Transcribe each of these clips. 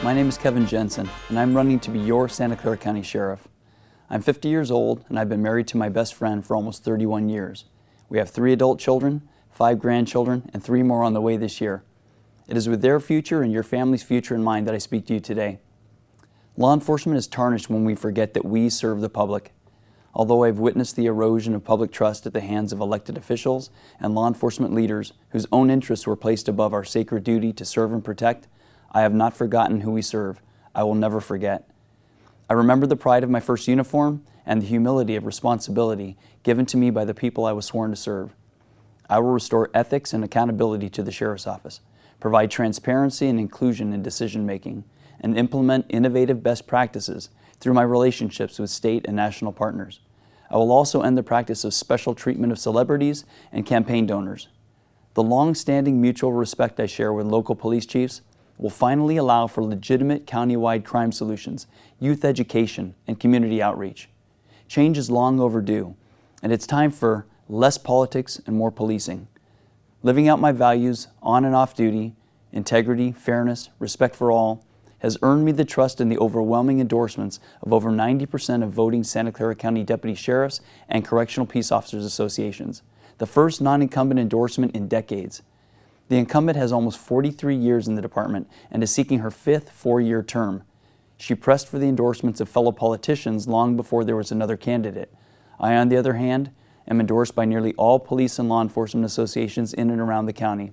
My name is Kevin Jensen, and I'm running to be your Santa Clara County Sheriff. I'm 50 years old, and I've been married to my best friend for almost 31 years. We have 3 adult children, 5 grandchildren, and 3 more on the way this year. It is with their future and your family's future in mind that I speak to you today. Law enforcement is tarnished when we forget that we serve the public. Although I've witnessed the erosion of public trust at the hands of elected officials and law enforcement leaders whose own interests were placed above our sacred duty to serve and protect, I have not forgotten who we serve. I will never forget. I remember the pride of my first uniform and the humility of responsibility given to me by the people I was sworn to serve. I will restore ethics and accountability to the Sheriff's Office, provide transparency and inclusion in decision-making, and implement innovative best practices through my relationships with state and national partners. I will also end the practice of special treatment of celebrities and campaign donors. The long-standing mutual respect I share with local police chiefs will finally allow for legitimate countywide crime solutions, youth education, and community outreach. Change is long overdue, and it's time for less politics and more policing. Living out my values on and off duty, integrity, fairness, respect for all, has earned me the trust and the overwhelming endorsements of over 90% of voting Santa Clara County Deputy Sheriffs and Correctional Peace Officers Associations, the first non-incumbent endorsement in decades. The incumbent has almost 43 years in the department and is seeking her 5th 4-year term. She pressed for the endorsements of fellow politicians long before there was another candidate. I, on the other hand, am endorsed by nearly all police and law enforcement associations in and around the county,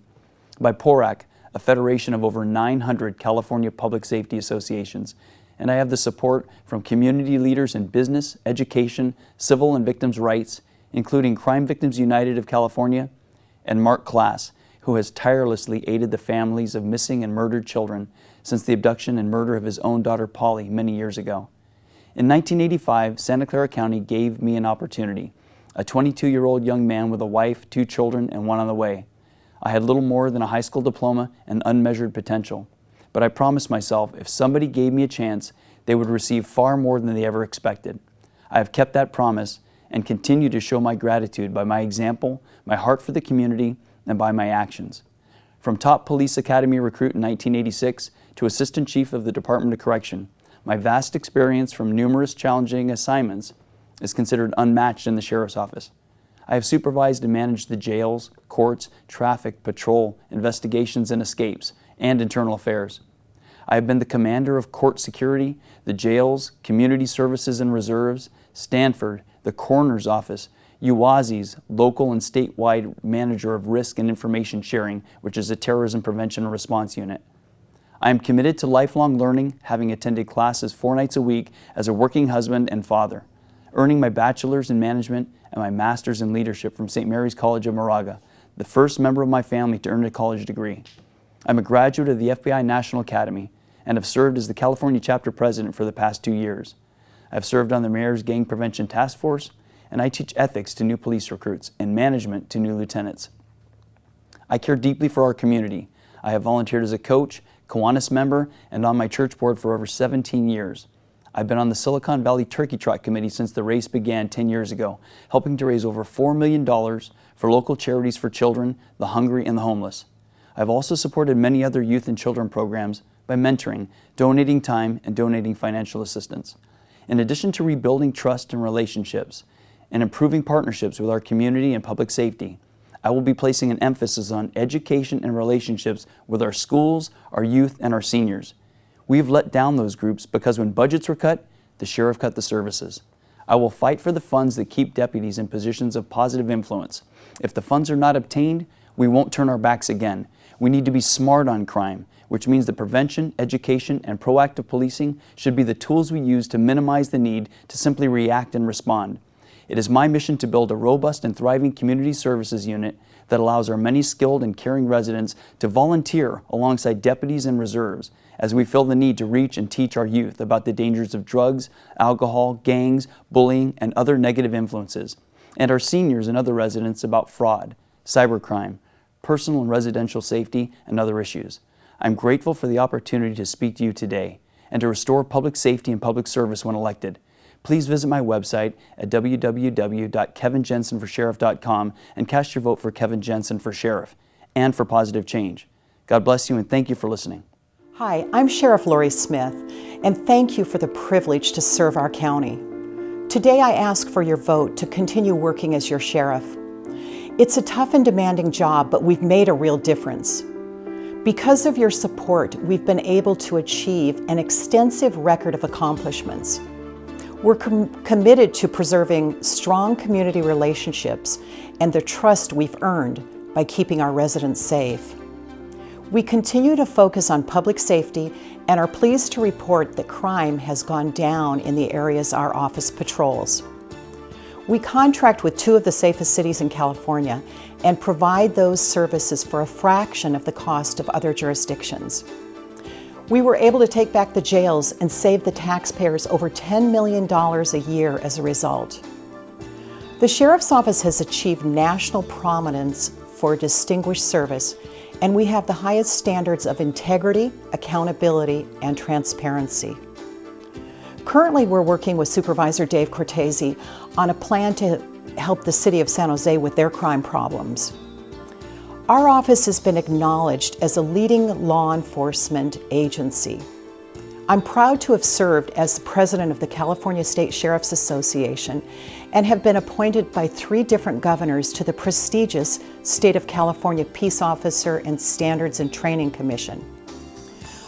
by PORAC, a federation of over 900 California public safety associations, and I have the support from community leaders in business, education, civil and victims' rights, including Crime Victims United of California, and Mark Klass, who has tirelessly aided the families of missing and murdered children since the abduction and murder of his own daughter Polly many years ago. In 1985, Santa Clara County gave me an opportunity, a 22-year-old young man with a wife, 2 children, and 1 on the way. I had little more than a high school diploma and unmeasured potential, but I promised myself if somebody gave me a chance, they would receive far more than they ever expected. I have kept that promise and continue to show my gratitude by my example, my heart for the community, and by my actions. From top police academy recruit in 1986 to assistant chief of the Department of Correction, my vast experience from numerous challenging assignments is considered unmatched in the Sheriff's Office. I have supervised and managed the jails, courts, traffic, patrol, investigations and escapes, and internal affairs. I have been the commander of court security, the jails, community services and reserves, Stanford, the coroner's office, UASI's local and statewide manager of risk and information sharing, which is a terrorism prevention and response unit. I am committed to lifelong learning, having attended classes 4 nights a week as a working husband and father, earning my bachelor's in management and my master's in leadership from St. Mary's College of Moraga, the first member of my family to earn a college degree. I'm a graduate of the FBI National Academy and have served as the California chapter president for the past 2 years. I've served on the Mayor's Gang Prevention Task Force, and I teach ethics to new police recruits and management to new lieutenants. I care deeply for our community. I have volunteered as a coach, Kiwanis member, and on my church board for over 17 years. I've been on the Silicon Valley Turkey Trot Committee since the race began 10 years ago, helping to raise over $4 million for local charities for children, the hungry, and the homeless. I've also supported many other youth and children programs by mentoring, donating time, and donating financial assistance. In addition to rebuilding trust and relationships, and improving partnerships with our community and public safety, I will be placing an emphasis on education and relationships with our schools, our youth, and our seniors. We've let down those groups because when budgets were cut, the sheriff cut the services. I will fight for the funds that keep deputies in positions of positive influence. If the funds are not obtained, we won't turn our backs again. We need to be smart on crime, which means that prevention, education, and proactive policing should be the tools we use to minimize the need to simply react and respond. It is my mission to build a robust and thriving community services unit that allows our many skilled and caring residents to volunteer alongside deputies and reserves as we feel the need to reach and teach our youth about the dangers of drugs, alcohol, gangs, bullying, and other negative influences, and our seniors and other residents about fraud, cybercrime, personal and residential safety, and other issues. I'm grateful for the opportunity to speak to you today and to restore public safety and public service when elected. Please visit my website at www.kevinjensenforsheriff.com and cast your vote for Kevin Jensen for Sheriff and for positive change. God bless you and thank you for listening. Hi, I'm Sheriff Lori Smith, and thank you for the privilege to serve our county. Today I ask for your vote to continue working as your sheriff. It's a tough and demanding job, but we've made a real difference. Because of your support, we've been able to achieve an extensive record of accomplishments. We're committed to preserving strong community relationships and the trust we've earned by keeping our residents safe. We continue to focus on public safety and are pleased to report that crime has gone down in the areas our office patrols. We contract with 2 of the safest cities in California and provide those services for a fraction of the cost of other jurisdictions. We were able to take back the jails and save the taxpayers over $10 million a year as a result. The Sheriff's Office has achieved national prominence for distinguished service, and we have the highest standards of integrity, accountability, and transparency. Currently, we're working with Supervisor Dave Cortese on a plan to help the City of San Jose with their crime problems. Our office has been acknowledged as a leading law enforcement agency. I'm proud to have served as the president of the California State Sheriff's Association and have been appointed by 3 different governors to the prestigious State of California Peace Officer and Standards and Training Commission.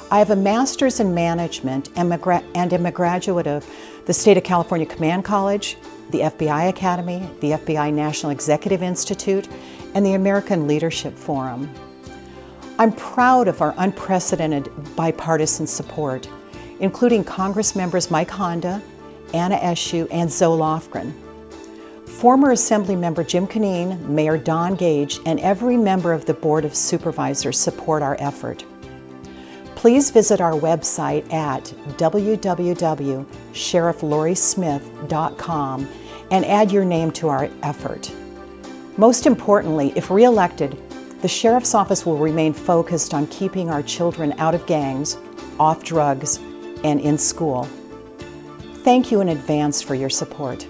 I have a master's in management and am a graduate of the State of California Command College, the FBI Academy, the FBI National Executive Institute, and the American Leadership Forum. I'm proud of our unprecedented bipartisan support, including Congress members Mike Honda, Anna Eshoo, and Zoe Lofgren. Former Assembly member Jim Canine, Mayor Don Gage, and every member of the Board of Supervisors support our effort. Please visit our website at www.sherifflorismith.com and add your name to our effort. Most importantly, if re-elected, the Sheriff's Office will remain focused on keeping our children out of gangs, off drugs, and in school. Thank you in advance for your support.